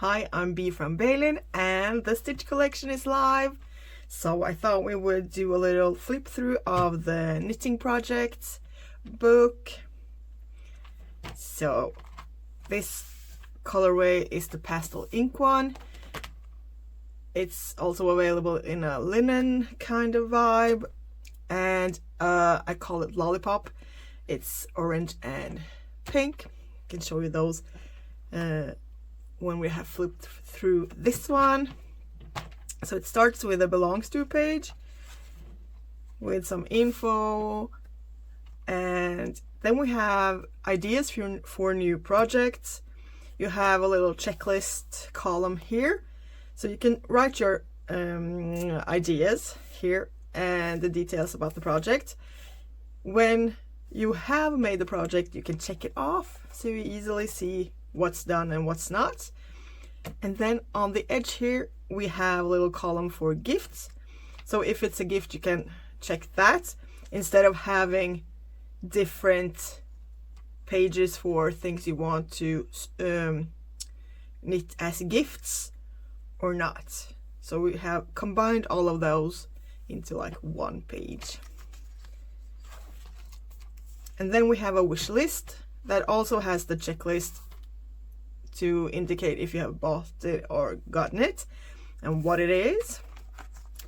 Hi, I'm B from Beilind and the Stitch collection is live. So I thought we would do a little flip through of the knitting projects book. So this colorway is the pastel ink one. It's also available in a linen kind of vibe, and I call it lollipop. It's orange and pink. I can show you those when we have flipped through this one. So it starts with a belongs to page with some info, and then we have ideas for new projects. You have a little checklist column here, so you can write your ideas here and the details about the project. When you have made the project, you can check it off so you easily see what's done and what's not. And then on the edge here we have a little column for gifts. So if it's a gift, you can check that instead of having different pages for things you want to knit as gifts or not. So we have combined all of those into like one page. And then we have a wish list that also has the checklist to indicate if you have bought it or gotten it and what it is.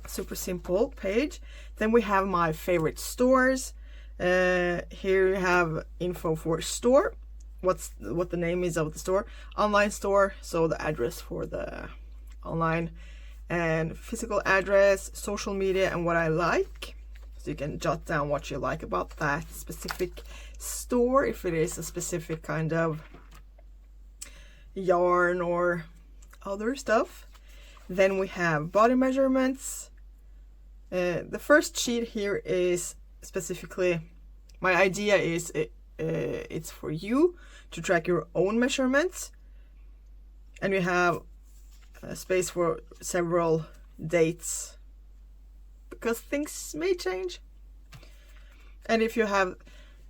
Super simple page. Then we have my favorite stores. Here you have info for store, what the name is of the store, online store, so the address for the online, and physical address, social media, and what I like. So you can jot down what you like about that specific store, if it is a specific kind of yarn or other stuff. Then we have body measurements. The first sheet here is specifically, my idea is it's for you to track your own measurements, and you have a space for several dates because things may change. And if you have,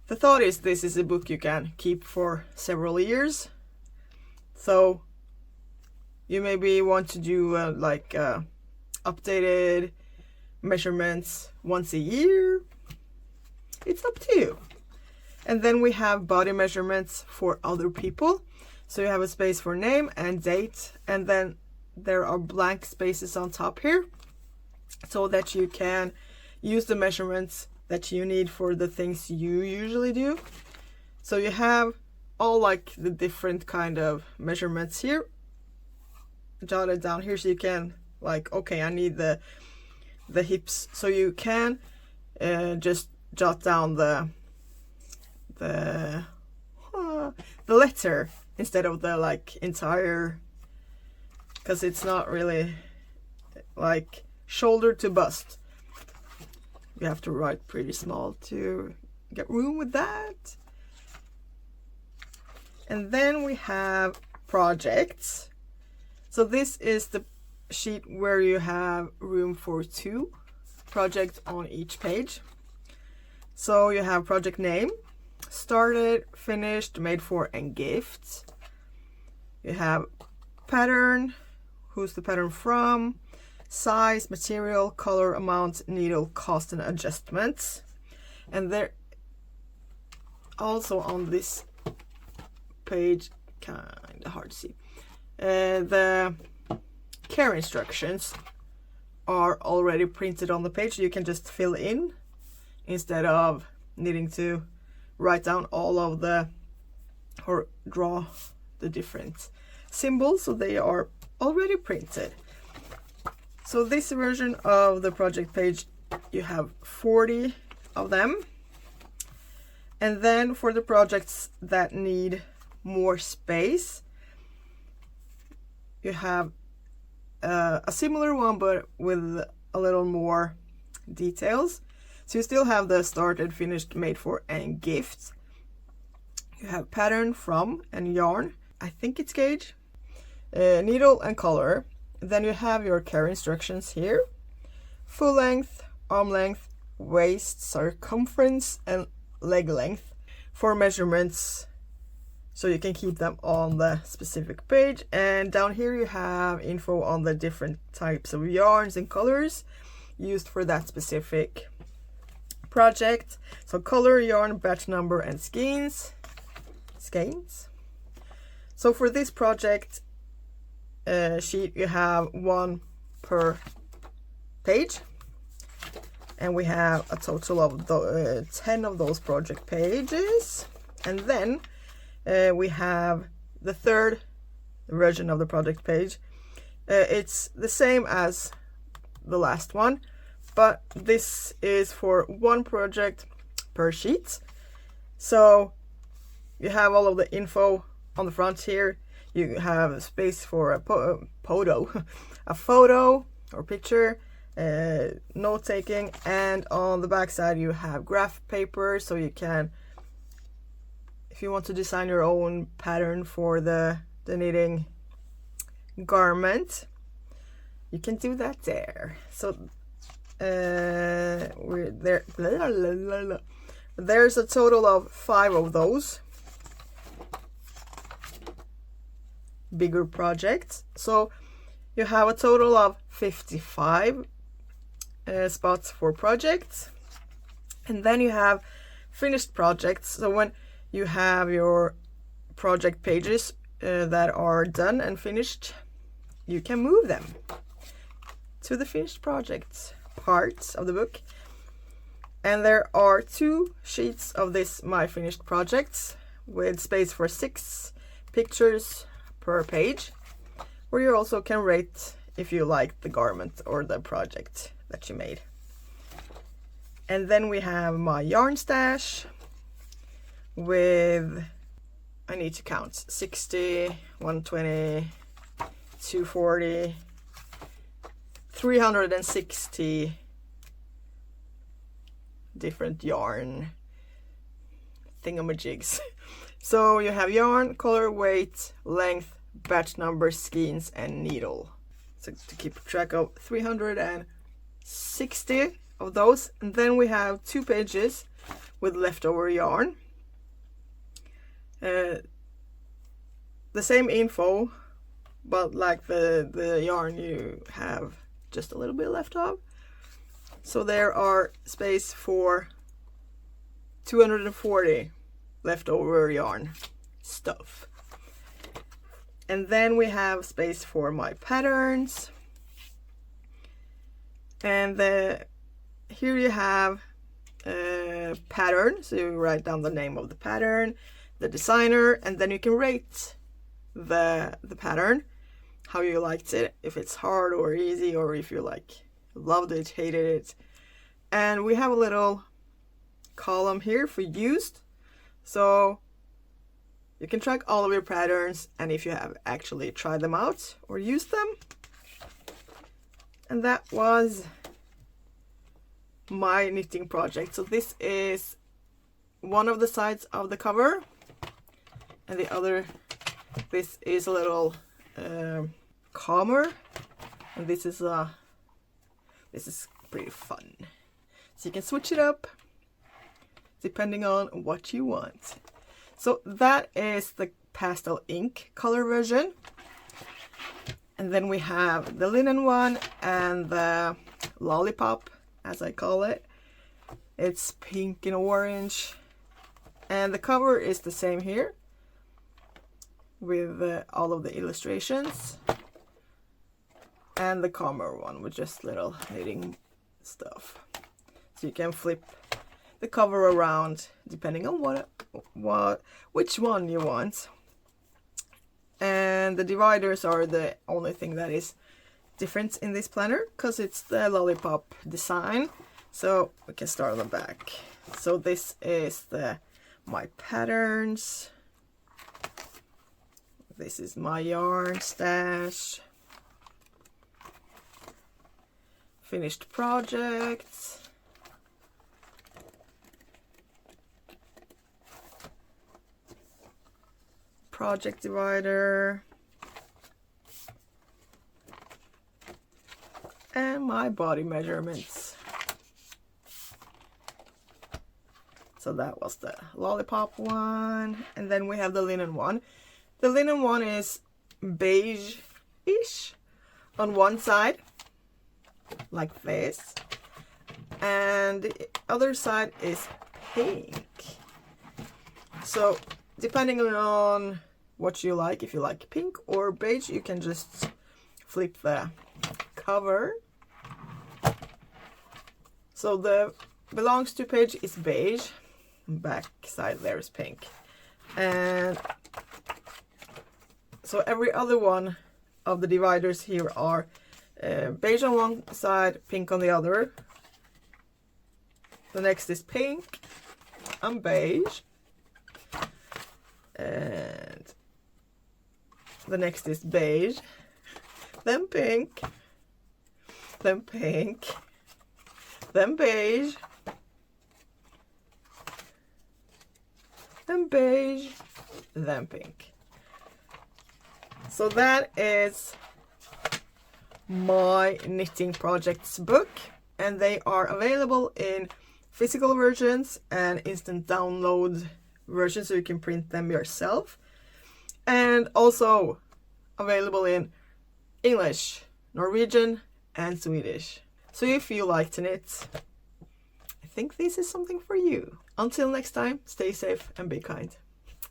the thought is this is a book you can keep for several years, so you maybe want to do updated measurements once a year. It's up to you. And then we have body measurements for other people, so you have a space for name and date, and then there are blank spaces on top here so that you can use the measurements that you need for the things you usually do. So you have all like the different kind of measurements here jotted down here, so you can like, okay, I need the hips, so you can just jot down the letter instead of the like entire, because it's not really like shoulder to bust. You have to write pretty small to get room with that. And then we have projects. So this is the sheet where you have room for 2 projects on each page. So you have project name, started, finished, made for, and gifts. You have pattern, who's the pattern from, size, material, color, amount, needle, cost, and adjustments. And there also on this page, kind of hard to see, the care instructions are already printed on the page. You can just fill in instead of needing to write down all of the, or draw the different symbols, so they are already printed. So this version of the project page, you have 40 of them. And then for the projects that need more space, you have a similar one but with a little more details. So you still have the started, finished, made for, and gifts. You have pattern, from, and yarn. I think it's gauge, needle, and color. Then you have your care instructions here. Full length, arm length, waist circumference, and leg length for measurements so you can keep them on the specific page. And down here you have info on the different types of yarns and colors used for that specific project. So color, yarn, batch number, and skeins. So for this project sheet you have one per page, and we have a total of 10 of those project pages. And then we have the third version of the project page. It's the same as the last one, but this is for one project per sheet. So you have all of the info on the front here. You have space for a photo or picture, note taking, and on the back side you have graph paper, so you can, if you want to design your own pattern for the knitting garment, you can do that there. So we're there. There's a total of 5 of those bigger projects. So you have a total of 55 spots for projects. And then you have finished projects. So when you have your project pages that are done and finished, you can move them to the finished projects parts of the book. And there are 2 sheets of this My Finished Projects with space for 6 pictures per page, where you also can rate if you like the garment or the project that you made. And then we have my yarn stash with, I need to count, 60, 120, 240, 360 different yarn thingamajigs. So you have yarn, color, weight, length, batch number, skeins, and needle. So to keep track of 360 of those. And then we have 2 pages with leftover yarn. The same info, but like the yarn you have just a little bit left of. So there are space for 240 leftover yarn stuff. And then we have space for my patterns. And here you have a pattern. So you write down the name of the pattern, the designer, and then you can rate the pattern, how you liked it, if it's hard or easy, or if you loved it, hated it. And we have a little column here for used, so you can track all of your patterns and if you have actually tried them out or used them. And that was my knitting project. So this is one of the sides of the cover, and the other, this is a little calmer, and this is pretty fun. So you can switch it up depending on what you want. So that is the pastel ink color version. And then we have the linen one and the lollipop, as I call it. It's pink and orange. And the cover is the same here with all of the illustrations. And the calmer one with just little knitting stuff. So you can flip the cover around depending on which one you want. And the dividers are the only thing that is different in this planner, because it's the lollipop design. So we can start on the back. So this is my patterns. This is my yarn stash. Finished projects. Project divider. And my body measurements. So So that was the lollipop one. And then we have the linen one. The linen one is beige-ish on one side, like this. And the other side is pink. So depending on what you like, if you like pink or beige, you can just flip the cover. So the belongs to page is beige, back side there is pink. And so every other one of the dividers here are beige on one side, pink on the other. The next is pink and beige. And the next is beige, then pink, then pink, then beige, then beige, then pink. So that is my knitting projects book, and they are available in physical versions and instant download versions, so you can print them yourself, and also available in English, Norwegian and Swedish. So if you like to knit, I think this is something for you. Until next time, stay safe and be kind.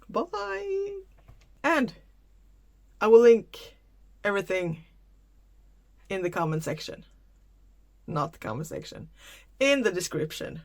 Bye! And I will link everything in the comment section. Not the comment section. In the description.